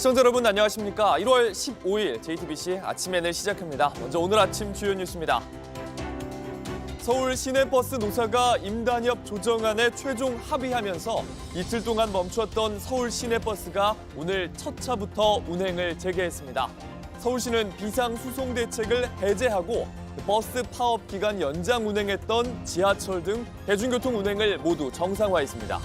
시청자 여러분 안녕하십니까. 1월 15일 JTBC 아침 N을 시작합니다. 먼저 오늘 아침 주요 뉴스입니다. 서울 시내버스 노사가 임단협 조정안에 최종 합의하면서 이틀 동안 멈췄던 서울 시내버스가 오늘 첫 차부터 운행을 재개했습니다. 서울시는 비상수송 대책을 해제하고 버스 파업 기간 연장 운행했던 지하철 등 대중교통 운행을 모두 정상화했습니다.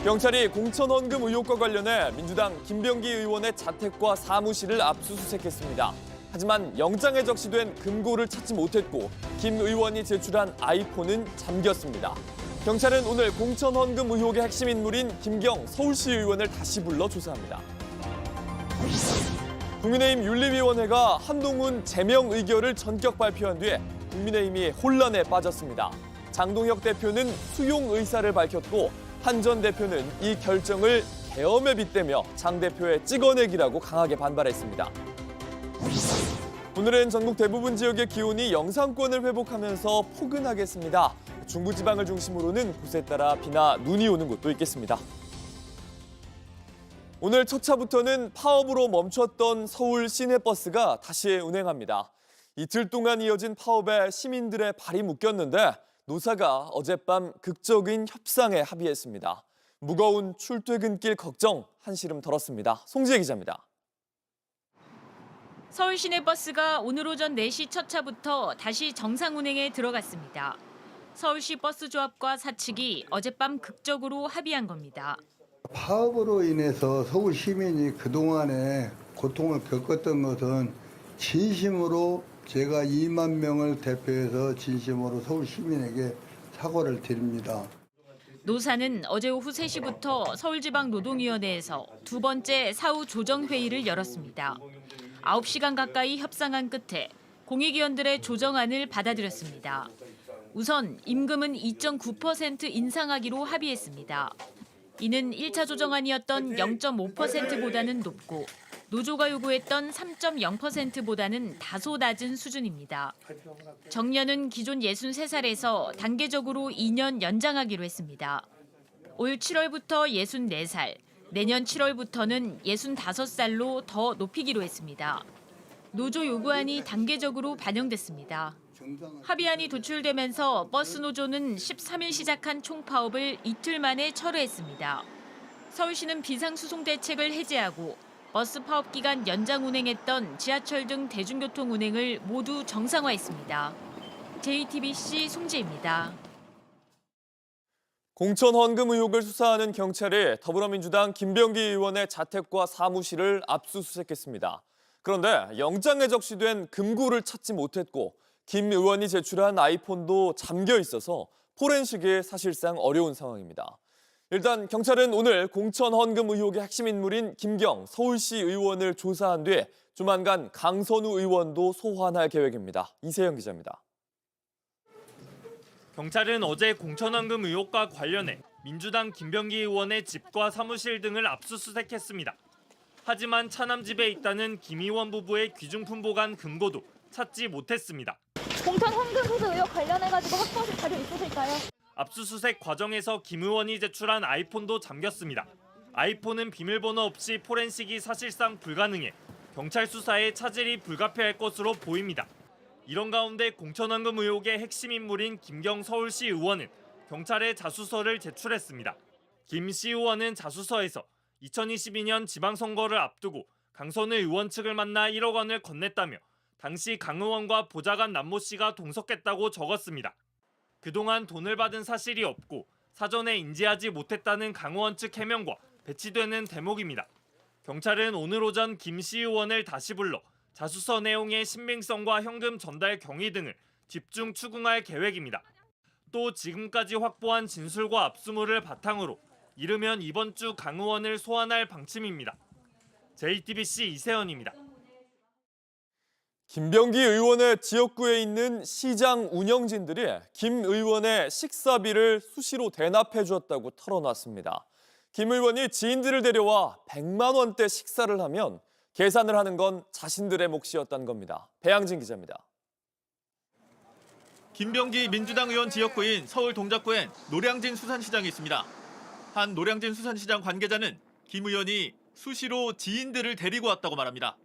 경찰이 공천헌금 의혹과 관련해 민주당 김병기 의원의 자택과 사무실을 압수수색했습니다. 하지만 영장에 적시된 금고를 찾지 못했고 김 의원이 제출한 아이폰은 잠겼습니다. 경찰은 오늘 공천헌금 의혹의 핵심 인물인 김경 서울시 의원을 다시 불러 조사합니다. 국민의힘 윤리위원회가 한동훈 제명 의결을 전격 발표한 뒤에 국민의힘이 혼란에 빠졌습니다. 장동혁 대표는 수용 의사를 밝혔고 한 전 대표는 이 결정을 계엄에 빗대며 장 대표의 찍어내기라고 강하게 반발했습니다. 오늘은 전국 대부분 지역의 기온이 영상권을 회복하면서 포근하겠습니다. 중부지방을 중심으로는 곳에 따라 비나 눈이 오는 곳도 있겠습니다. 오늘 첫 차부터는 파업으로 멈췄던 서울 시내버스가 다시 운행합니다. 이틀 동안 이어진 파업에 시민들의 발이 묶였는데 노사가 어젯밤 극적인 협상에 합의했습니다. 무거운 출퇴근길 걱정 한시름 덜었습니다. 송지혜 기자입니다. 서울 시내버스가 오늘 오전 4시 첫 차부터 다시 정상 운행에 들어갔습니다. 서울시 버스조합과 사측이 어젯밤 극적으로 합의한 겁니다. 파업으로 인해서 서울 시민이 그동안에 고통을 겪었던 것은 진심으로 제가 2만 명을 대표해서 진심으로 서울 시민에게 사과를 드립니다. 노사는 어제 오후 3시부터 서울지방노동위원회에서 두 번째 사후 조정회의를 열었습니다. 9시간 가까이 협상한 끝에 공익위원들의 조정안을 받아들였습니다. 우선 임금은 2.9% 인상하기로 합의했습니다. 이는 1차 조정안이었던 0.5%보다는 높고 노조가 요구했던 3.0%보다는 다소 낮은 수준입니다. 정년은 기존 63살에서 단계적으로 2년 연장하기로 했습니다. 올 7월부터 64살, 내년 7월부터는 65살로 더 높이기로 했습니다. 노조 요구안이 단계적으로 반영됐습니다. 합의안이 도출되면서 버스 노조는 13일 시작한 총파업을 이틀 만에 철회했습니다. 서울시는 비상수송 대책을 해제하고 버스 파업 기간 연장 운행했던 지하철 등 대중교통 운행을 모두 정상화했습니다. JTBC 송지혜입니다. 공천헌금 의혹을 수사하는 경찰이 더불어민주당 김병기 의원의 자택과 사무실을 압수수색했습니다. 그런데 영장에 적시된 금고를 찾지 못했고 김 의원이 제출한 아이폰도 잠겨 있어서 포렌식이 사실상 어려운 상황입니다. 일단 경찰은 오늘 공천헌금 의혹의 핵심 인물인 김경 서울시 의원을 조사한 뒤에 조만간 강선우 의원도 소환할 계획입니다. 이세영 기자입니다. 경찰은 어제 공천헌금 의혹과 관련해 민주당 김병기 의원의 집과 사무실 등을 압수수색했습니다. 하지만 차남 집에 있다는 김 의원 부부의 귀중품 보관 금고도 찾지 못했습니다. 공천헌금 흡수 의혹 관련해가지고 확보하실 자료 있으실까요? 압수수색 과정에서 김 의원이 제출한 아이폰도 잠겼습니다. 아이폰은 비밀번호 없이 포렌식이 사실상 불가능해 경찰 수사에 차질이 불가피할 것으로 보입니다. 이런 가운데 공천헌금 의혹의 핵심 인물인 김경 서울시 의원은 경찰에 자수서를 제출했습니다. 김 시 의원은 자수서에서 2022년 지방선거를 앞두고 강선우 의원 측을 만나 1억 원을 건넸다며 당시 강 의원과 보좌관 남모 씨가 동석했다고 적었습니다. 그동안 돈을 받은 사실이 없고 사전에 인지하지 못했다는 강 의원 측 해명과 배치되는 대목입니다. 경찰은 오늘 오전 김 시 의원을 다시 불러 자수서 내용의 신빙성과 현금 전달 경위 등을 집중 추궁할 계획입니다. 또 지금까지 확보한 진술과 압수물을 바탕으로 이르면 이번 주 강 의원을 소환할 방침입니다. JTBC 이세연입니다. 김병기 의원의 지역구에 있는 시장 운영진들이 김 의원의 식사비를 수시로 대납해 주었다고 털어놨습니다. 김 의원이 지인들을 데려와 100만 원대 식사를 하면 계산을 하는 건 자신들의 몫이었다는 겁니다. 배양진 기자입니다. 김병기 민주당 의원 지역구인 서울 동작구엔 노량진 수산시장이 있습니다. 한 노량진 수산시장 관계자는 김 의원이 수시로 지인들을 데리고 왔다고 말합니다.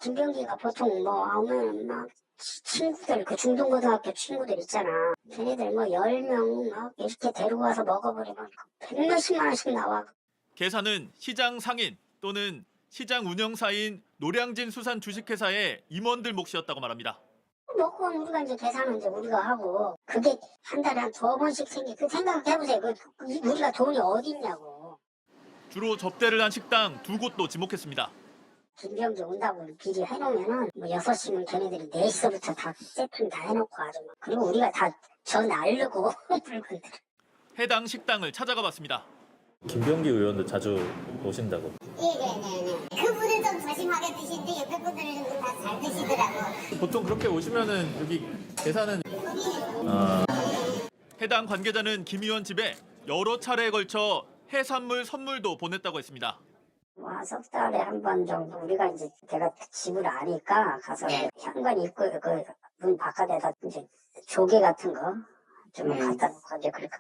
김병기가 보통 오면 막 친구들, 그 중동고등학교 친구들 있잖아. 걔네들 10명 막 이렇게 데려와서 먹어버리면 100몇십만 원씩 나와. 계산은 시장 상인 또는 시장 운영사인 노량진 수산 주식회사의 임원들 몫이었다고 말합니다. 먹고 우리가 이제 계산은 이제 우리가 하고, 그게 한 달에 한 2번씩 그 생각해보세요. 우리가 돈이 어디 있냐고. 주로 접대를 한 식당 2곳도 지목했습니다. 김병기 온다고 미리 해놓으면은 6시면 걔네들이 4시서부터 다 세팅 다 해놓고 아주 막. 그리고 우리가 다 전 알르고 물건들. 해당 식당을 찾아가 봤습니다. 김병기 의원도 자주 오신다고. 네네네. 그분은 좀 조심하게 드시는데 옆에 분들은 다 잘 드시더라고. 보통 그렇게 오시면은 여기 계산은 해당 관계자는 김 의원 집에 여러 차례에 걸쳐 해산물 선물도 보냈다고 했습니다. 석 달에 한 번 정도 우리가 이제 제가 집을 아니까 가서 현관 입구 그 문 바깥에다 이제 조개 같은 거 좀 갖다 놓고 이제 그렇게.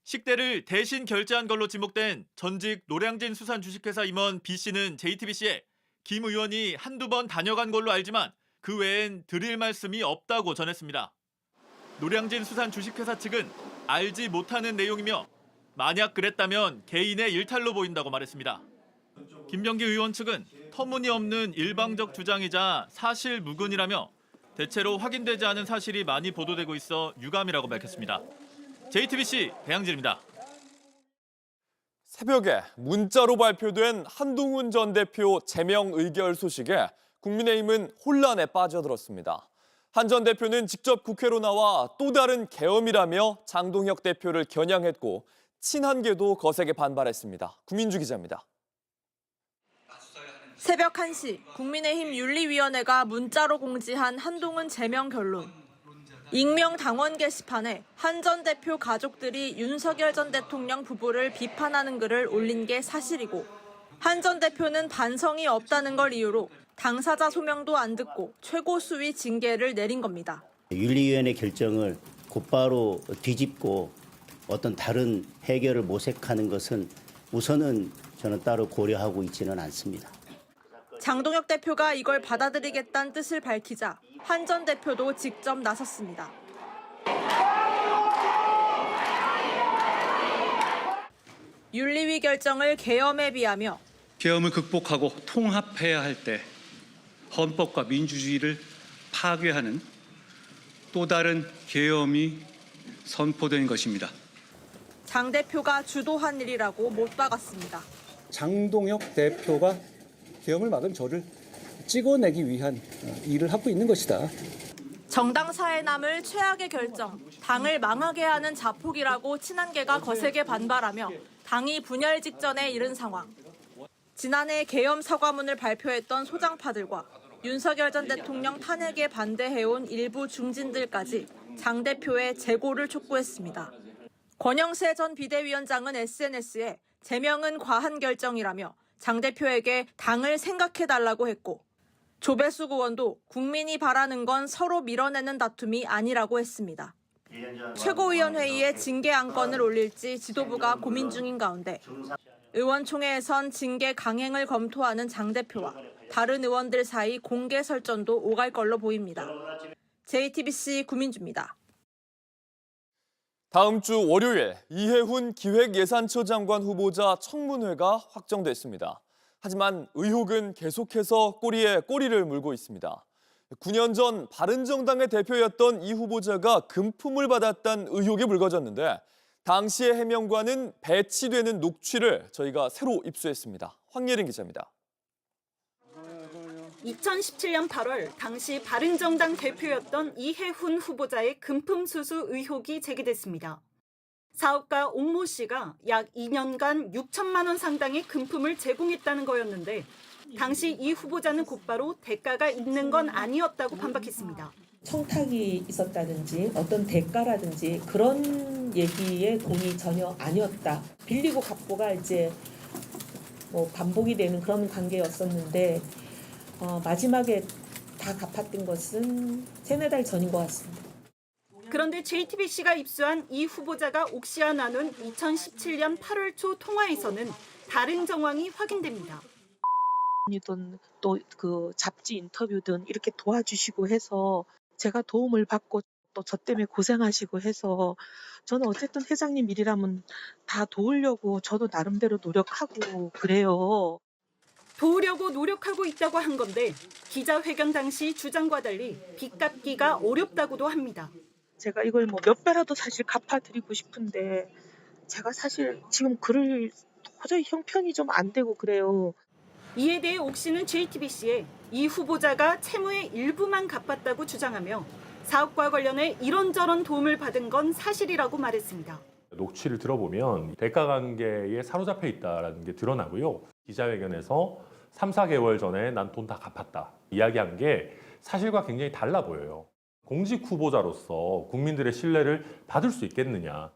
식대를 대신 결제한 걸로 지목된 전직 노량진 수산 주식회사 임원 B 씨는 JTBC에 김 의원이 한두 번 다녀간 걸로 알지만 그 외엔 드릴 말씀이 없다고 전했습니다. 노량진 수산 주식회사 측은 알지 못하는 내용이며 만약 그랬다면 개인의 일탈로 보인다고 말했습니다. 김병기 의원 측은 터무니없는 일방적 주장이자 사실무근이라며 대체로 확인되지 않은 사실이 많이 보도되고 있어 유감이라고 밝혔습니다. JTBC 배양진입니다. 새벽에 문자로 발표된 한동훈 전 대표 제명 의결 소식에 국민의힘은 혼란에 빠져들었습니다. 한 전 대표는 직접 국회로 나와 또 다른 계엄이라며 장동혁 대표를 겨냥했고 친한계도 거세게 반발했습니다. 구민주 기자입니다. 새벽 1시 국민의힘 윤리위원회가 문자로 공지한 한동훈 제명 결론. 익명 당원 게시판에 한 전 대표 가족들이 윤석열 전 대통령 부부를 비판하는 글을 올린 게 사실이고 한 전 대표는 반성이 없다는 걸 이유로 당사자 소명도 안 듣고 최고 수위 징계를 내린 겁니다. 윤리위원회 결정을 곧바로 뒤집고 어떤 다른 해결을 모색하는 것은 우선은 저는 따로 고려하고 있지는 않습니다. 장동혁 대표가 이걸 받아들이겠다는 뜻을 밝히자 한 전 대표도 직접 나섰습니다. 윤리위 결정을 계엄에 비하며 계엄을 극복하고 통합해야 할 때 헌법과 민주주의를 파괴하는 또 다른 계엄이 선포된 것입니다. 장 대표가 주도한 일이라고 못 박았습니다. 장동혁 대표가 계엄을 막은 저를 찍어내기 위한 일을 하고 있는 것이다. 정당 사에 남을 최악의 결정, 당을 망하게 하는 자폭이라고 친한계가 거세게 반발하며 당이 분열 직전에 이른 상황. 지난해 계엄 사과문을 발표했던 소장파들과 윤석열 전 대통령 탄핵에 반대해온 일부 중진들까지 장 대표의 재고를 촉구했습니다. 권영세 전 비대위원장은 SNS에 제명은 과한 결정이라며 장 대표에게 당을 생각해달라고 했고 조배수 의원도 국민이 바라는 건 서로 밀어내는 다툼이 아니라고 했습니다. 최고위원회의에 징계 안건을 올릴지 지도부가 고민 중인 가운데 의원총회에선 징계 강행을 검토하는 장 대표와 다른 의원들 사이 공개 설전도 오갈 걸로 보입니다. JTBC 구민주입니다. 다음 주 월요일 이해훈 기획예산처 장관 후보자 청문회가 확정됐습니다. 하지만 의혹은 계속해서 꼬리에 꼬리를 물고 있습니다. 9년 전 바른정당의 대표였던 이 후보자가 금품을 받았다는 의혹이 불거졌는데 당시의 해명과는 배치되는 녹취를 저희가 새로 입수했습니다. 황예린 기자입니다. 2017년 8월 당시 바른정당 대표였던 이해훈 후보자의 금품 수수 의혹이 제기됐습니다. 사업가 옥모 씨가 약 2년간 6천만 원 상당의 금품을 제공했다는 거였는데 당시 이 후보자는 곧바로 대가가 있는 건 아니었다고 반박했습니다. 청탁이 있었다든지 어떤 대가라든지 그런 얘기의 공이 전혀 아니었다. 빌리고 갚고가 이제 반복이 되는 그런 관계였었는데 마지막에 다 갚았던 것은 3-4달 전인 것 같습니다. 그런데 JTBC가 입수한 이 후보자가 옥 씨와 나눈 2017년 8월 초 통화에서는 다른 정황이 확인됩니다. 이든 또 그 잡지 인터뷰든 이렇게 도와주시고 해서 제가 도움을 받고 또 저 때문에 고생하시고 해서 저는 어쨌든 회장님 일이라면 다 도우려고 저도 나름대로 노력하고 그래요. 도우려고 노력하고 있다고 한 건데 기자회견 당시 주장과 달리 빚 갚기가 어렵다고도 합니다. 제가 이걸 뭐 몇 배라도 사실 갚아드리고 싶은데 제가 사실 지금 글을 도저히 형편이 좀 안 되고 그래요. 이에 대해 옥 씨는 JTBC에 이 후보자가 채무의 일부만 갚았다고 주장하며 사업과 관련해 이런저런 도움을 받은 건 사실이라고 말했습니다. 녹취를 들어보면 대가 관계에 사로잡혀 있다는 게 드러나고요. 기자회견에서 3, 4개월 전에 난 돈 다 갚았다 이야기한 게 사실과 굉장히 달라 보여요. 공직 후보자로서 국민들의 신뢰를 받을 수 있겠느냐.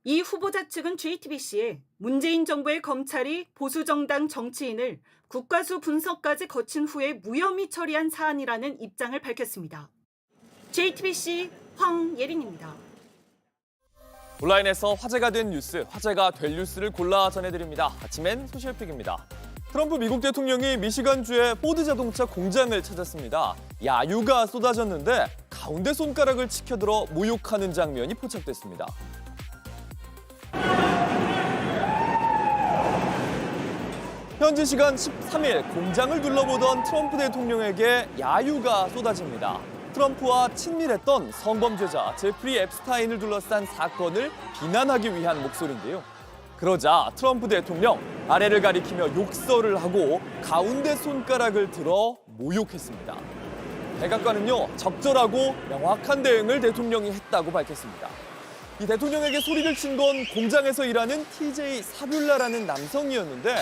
이 후보자 측은 JTBC에 문재인 정부의 검찰이 보수정당 정치인을 국가수 분석까지 거친 후에 무혐의 처리한 사안이라는 입장을 밝혔습니다. JTBC 황예린입니다. 온라인에서 화제가 된 뉴스, 화제가 될 뉴스를 골라 전해드립니다. 아침엔 소셜픽입니다. 트럼프 미국 대통령이 미시간주의 포드 자동차 공장을 찾았습니다. 야유가 쏟아졌는데 가운데 손가락을 치켜들어 모욕하는 장면이 포착됐습니다. 현지 시간 13일 공장을 둘러보던 트럼프 대통령에게 야유가 쏟아집니다. 트럼프와 친밀했던 성범죄자 제프리 앱스타인을 둘러싼 사건을 비난하기 위한 목소리인데요. 그러자 트럼프 대통령 아래를 가리키며 욕설을 하고 가운데 손가락을 들어 모욕했습니다. 백악관은요, 적절하고 명확한 대응을 대통령이 했다고 밝혔습니다. 이 대통령에게 소리를 친 건 공장에서 일하는 TJ 사뷸라라는 남성이었는데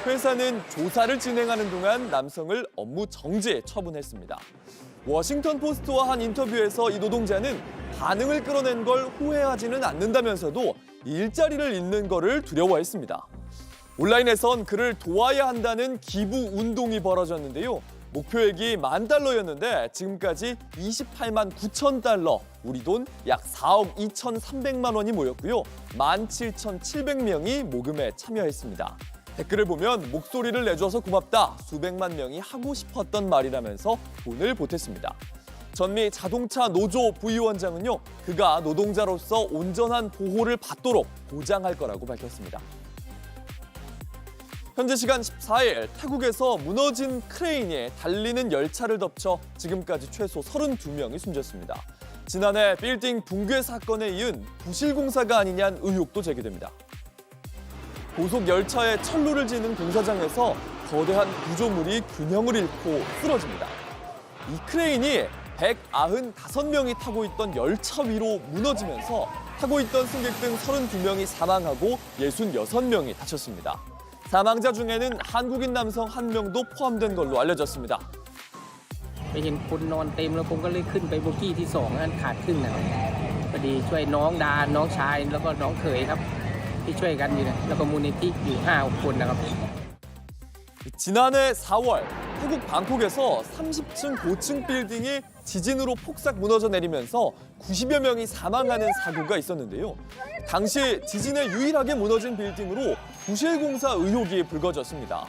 회사는 조사를 진행하는 동안 남성을 업무 정지에 처분했습니다. 워싱턴 포스트와 한 인터뷰에서 이 노동자는 반응을 끌어낸 걸 후회하지는 않는다면서도 일자리를 잃는 거를 두려워했습니다. 온라인에선 그를 도와야 한다는 기부 운동이 벌어졌는데요. 목표액이 $10,000였는데 지금까지 28만 9천 달러, 우리 돈 약 4억 2,300만 원이 모였고요. 17,700명이 모금에 참여했습니다. 댓글을 보면 목소리를 내줘서 고맙다, 수백만 명이 하고 싶었던 말이라면서 돈을 보탰습니다. 전미 자동차 노조 부위원장은요, 그가 노동자로서 온전한 보호를 받도록 보장할 거라고 밝혔습니다. 현지 시간 14일 태국에서 무너진 크레인이 달리는 열차를 덮쳐 지금까지 최소 32명이 숨졌습니다. 지난해 빌딩 붕괴 사건에 이은 부실 공사가 아니냐는 의혹도 제기됩니다. 고속 열차에 철로를 지는 공사장에서 거대한 구조물이 균형을 잃고 쓰러집니다. 이 크레인이 195명이 타고 있던 열차 위로 무너지면서 타고 있던 승객 등 32명이 사망하고 66명이 다쳤습니다. 사망자 중에는 한국인 남성 1명도 포함된 걸로 알려졌습니다. ไปเห็นคนนอนเต็มแล้วผมก็เลยขึ้นไปโบกี้ที่2นั้นขาดครึ่งนะครับพอดีช่วยน้องดาน้องชายแล้วก็น้องเขยครับที่ช่วยกันอยู่นะแล้วก็มูลนิธิอยู่ 5-6 คนนะครับ 지난해 4월 태국 방콕에서 30층 고층 빌딩이 지진으로 폭삭 무너져 내리면서 90여 명이 사망하는 사고가 있었는데요. 당시 지진에 유일하게 무너진 빌딩으로 부실 공사 의혹이 불거졌습니다.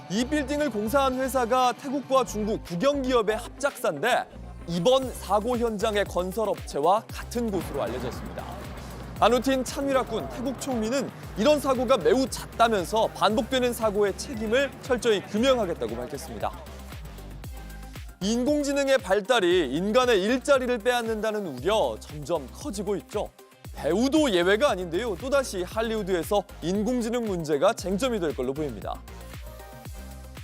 이 빌딩을 공사한 회사가 태국과 중국 국영기업의 합작사인데 이번 사고 현장의 건설업체와 같은 곳으로 알려졌습니다. 아누틴 차미라군 태국 총리는 이런 사고가 매우 잦다면서 반복되는 사고의 책임을 철저히 규명하겠다고 밝혔습니다. 인공지능의 발달이 인간의 일자리를 빼앗는다는 우려 점점 커지고 있죠. 배우도 예외가 아닌데요. 또다시 할리우드에서 인공지능 문제가 쟁점이 될 걸로 보입니다.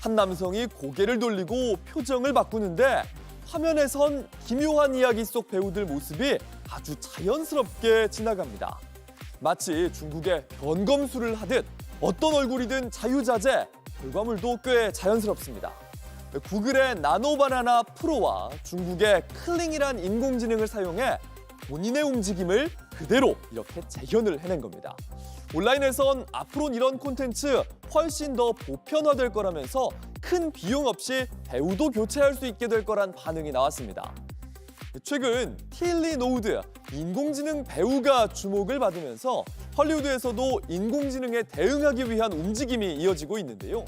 한 남성이 고개를 돌리고 표정을 바꾸는데 화면에선 기묘한 이야기 속 배우들 모습이 아주 자연스럽게 지나갑니다. 마치 중국의 변검수를 하듯 어떤 얼굴이든 자유자재, 결과물도 꽤 자연스럽습니다. 구글의 나노바나나 프로와 중국의 클링이란 인공지능을 사용해 본인의 움직임을 그대로 이렇게 재현을 해낸 겁니다. 온라인에선 앞으로는 이런 콘텐츠 훨씬 더 보편화될 거라면서 큰 비용 없이 배우도 교체할 수 있게 될 거란 반응이 나왔습니다. 최근 틸리 노우드, 인공지능 배우가 주목을 받으면서 헐리우드에서도 인공지능에 대응하기 위한 움직임이 이어지고 있는데요.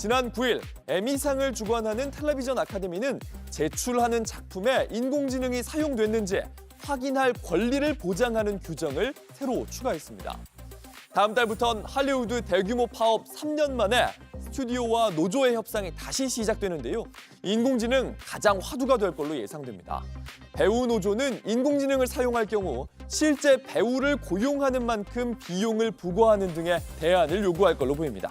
지난 9일 에미상을 주관하는 텔레비전 아카데미는 제출하는 작품에 인공지능이 사용됐는지 확인할 권리를 보장하는 규정을 새로 추가했습니다. 다음 달부턴 할리우드 대규모 파업 3년 만에 스튜디오와 노조의 협상이 다시 시작되는데요. 인공지능 가장 화두가 될 걸로 예상됩니다. 배우 노조는 인공지능을 사용할 경우 실제 배우를 고용하는 만큼 비용을 부과하는 등의 대안을 요구할 걸로 보입니다.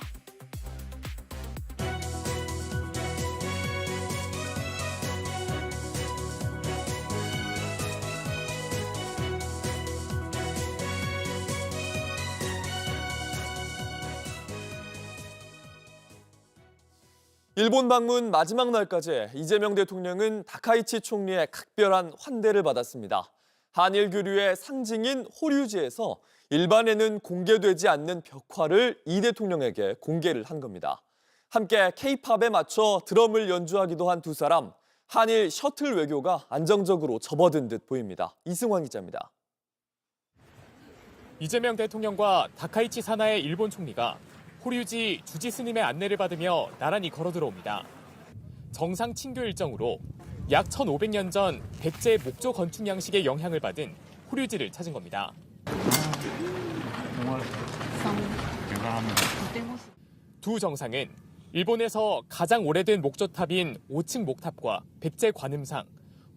일본 방문 마지막 날까지 이재명 대통령은 다카이치 총리의 각별한 환대를 받았습니다. 한일 교류의 상징인 호류지에서 일반에는 공개되지 않는 벽화를 이 대통령에게 공개를 한 겁니다. 함께 K-팝에 맞춰 드럼을 연주하기도 한 두 사람, 한일 셔틀 외교가 안정적으로 접어든 듯 보입니다. 이승환 기자입니다. 이재명 대통령과 다카이치 사나의 일본 총리가 호류지 주지 스님의 안내를 받으며 나란히 걸어 들어옵니다. 정상 친교 일정으로 약 1500년 전 백제 목조 건축 양식의 영향을 받은 호류지를 찾은 겁니다. 두 정상은 일본에서 가장 오래된 목조탑인 5층 목탑과 백제 관음상,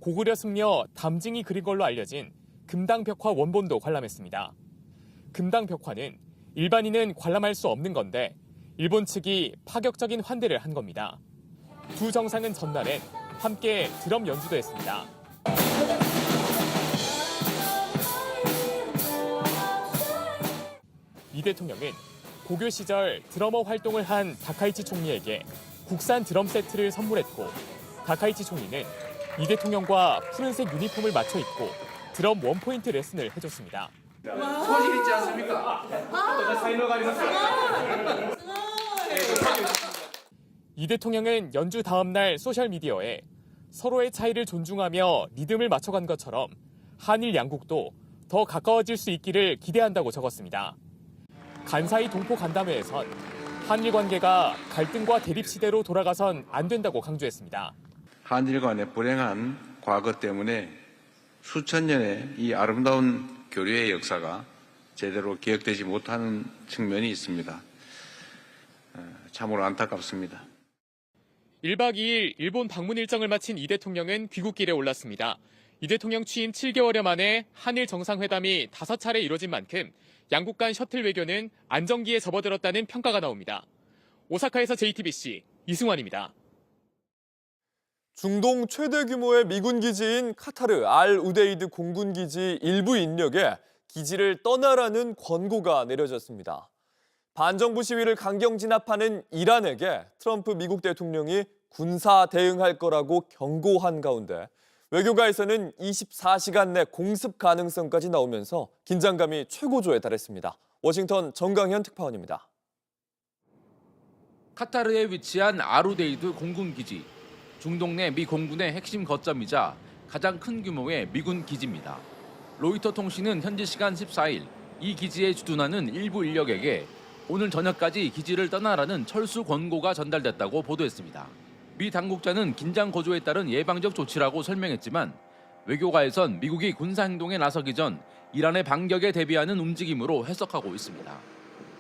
고구려 승려 담징이 그린 걸로 알려진 금당벽화 원본도 관람했습니다. 금당벽화는 일반인은 관람할 수 없는 건데 일본 측이 파격적인 환대를 한 겁니다. 두 정상은 전날엔 함께 드럼 연주도 했습니다. 이 대통령은 고교 시절 드러머 활동을 한 다카이치 총리에게 국산 드럼 세트를 선물했고 다카이치 총리는 이 대통령과 푸른색 유니폼을 맞춰 입고 드럼 원포인트 레슨을 해줬습니다. 소질 있지 않습니까? 이 대통령은 연주 다음 날 소셜미디어에 서로의 차이를 존중하며 리듬을 맞춰간 것처럼 한일 양국도 더 가까워질 수 있기를 기대한다고 적었습니다. 간사이 동포 간담회에선 한일 관계가 갈등과 대립 시대로 돌아가선 안 된다고 강조했습니다. 한일 간의 불행한 과거 때문에 수천 년의 이 아름다운 교류의 역사가 제대로 기억되지 못하는 측면이 있습니다. 참으로 안타깝습니다. 1박 2일 일본 방문 일정을 마친 이 대통령은 귀국길에 올랐습니다. 이 대통령 취임 7개월여 만에 한일 정상회담이 5차례 이뤄진 만큼 양국 간 셔틀 외교는 안정기에 접어들었다는 평가가 나옵니다. 오사카에서 JTBC 이승환입니다. 중동 최대 규모의 미군 기지인 카타르 알 우데이드 공군기지 일부 인력에 기지를 떠나라는 권고가 내려졌습니다. 반정부 시위를 강경 진압하는 이란에게 트럼프 미국 대통령이 군사 대응할 거라고 경고한 가운데 외교가에서는 24시간 내 공습 가능성까지 나오면서 긴장감이 최고조에 달했습니다. 워싱턴 정강현 특파원입니다. 카타르에 위치한 아루데이드 공군기지. 중동 내 미 공군의 핵심 거점이자 가장 큰 규모의 미군 기지입니다. 로이터 통신은 현지 시간 14일 이 기지에 주둔하는 일부 인력에게 오늘 저녁까지 기지를 떠나라는 철수 권고가 전달됐다고 보도했습니다. 미 당국자는 긴장 고조에 따른 예방적 조치라고 설명했지만 외교가에선 미국이 군사행동에 나서기 전 이란의 반격에 대비하는 움직임으로 해석하고 있습니다.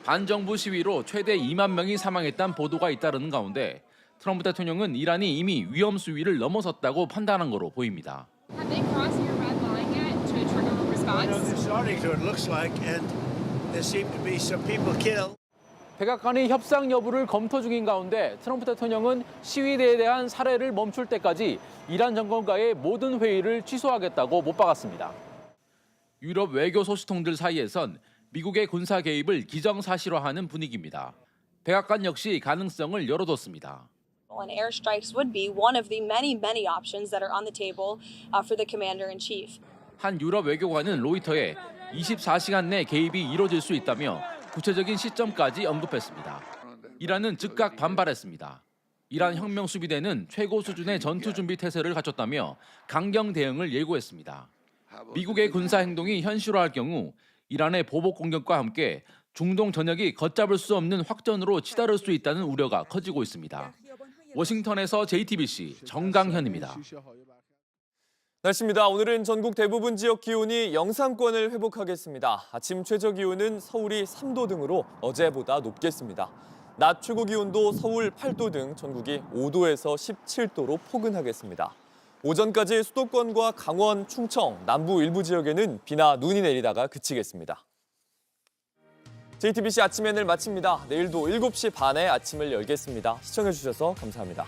반정부 시위로 최대 2만 명이 사망했다는 보도가 잇따르는 가운데 트럼프 대통령은 이란이 이미 위험 수위를 넘어섰다고 판단한 것으로 보입니다. 백악관이 협상 여부를 검토 중인 가운데 트럼프 대통령은 시위대에 대한 살해를 멈출 때까지 이란 정권과의 모든 회의를 취소하겠다고 못 박았습니다. 유럽 외교 소식통들 사이에선 미국의 군사 개입을 기정사실화하는 분위기입니다. 백악관 역시 가능성을 열어뒀습니다. And airstrikes would be one of the many options that are on the table for the commander-in-chief. 한 유럽 외교관은 로이터에 24시간 내 개입이 이뤄질 수 있다며 구체적인 시점까지 언급했습니다. 이란은 즉각 반발했습니다. 이란 혁명수비대는 최고 수준의 전투 준비 태세를 갖췄다며 강경 대응을 예고했습니다. 미국의 군사 행동이 현실화할 경우 이란의 보복 공격과 함께 중동 전역이 걷잡을 수 없는 확전으로 치달을 수 있다는 우려가 커지고 있습니다. 워싱턴에서 JTBC 정강현입니다. 날씨입니다. 오늘은 전국 대부분 지역 기온이 영상권을 회복하겠습니다. 아침 최저 기온은 서울이 3도 등으로 어제보다 높겠습니다. 낮 최고 기온도 서울 8도 등 전국이 5도에서 17도로 포근하겠습니다. 오전까지 수도권과 강원, 충청, 남부 일부 지역에는 비나 눈이 내리다가 그치겠습니다. JTBC 아침 N을 마칩니다. 내일도 7시 반에 아침을 열겠습니다. 시청해주셔서 감사합니다.